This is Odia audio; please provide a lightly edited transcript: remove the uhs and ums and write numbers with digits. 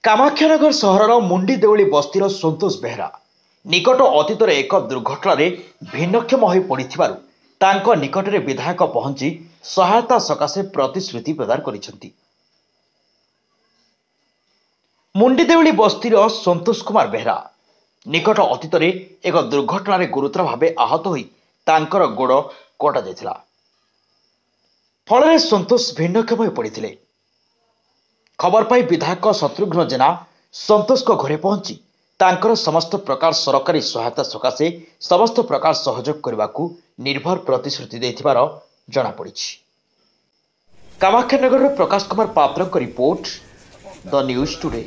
କାମାକ୍ଷାନଗର ସହରର ମୁଣ୍ଡି ଦେଉଳି ବସ୍ତିର ସନ୍ତୋଷ ବେହେରା ନିକଟ ଅତୀତରେ ଏକ ଦୁର୍ଘଟଣାରେ ଭିନ୍ନକ୍ଷମ ହୋଇ ପଡ଼ିଥିବାରୁ ତାଙ୍କ ନିକଟରେ ବିଧାୟକ ପହଞ୍ଚି ସହାୟତା ସକାଶେ ପ୍ରତିଶ୍ରୁତି ପ୍ରଦାନ କରିଛନ୍ତି। ମୁଣ୍ଡି ଦେଉଳି ବସ୍ତିର ସନ୍ତୋଷ କୁମାର ବେହେରା ନିକଟ ଅତୀତରେ ଏକ ଦୁର୍ଘଟଣାରେ ଗୁରୁତର ଭାବେ ଆହତ ହୋଇ ତାଙ୍କର ଗୋଡ଼ କଟାଯାଇଥିଲା। ଫଳରେ ସନ୍ତୋଷ ଭିନ୍ନକ୍ଷମ ହୋଇ ପଡ଼ିଥିଲେ। ଖବର ପାଇ ବିଧାୟକ ଶତ୍ରୁଘ୍ନ ଜେନା ସନ୍ତୋଷଙ୍କ ଘରେ ପହଞ୍ଚି ତାଙ୍କର ସମସ୍ତ ପ୍ରକାର ସରକାରୀ ସହାୟତା ସକାଶେ ସମସ୍ତ ପ୍ରକାର ସହଯୋଗ କରିବାକୁ ନିର୍ଭର ପ୍ରତିଶ୍ରୁତି ଦେଇଥିବାର ଜଣାପଡ଼ିଛି। କାମାକ୍ଷାନଗରର ପ୍ରକାଶ କୁମାର ପାତ୍ରଙ୍କ ରିପୋର୍ଟ, ଦ ନ୍ୟୁଜ୍ ଟୁଡେ।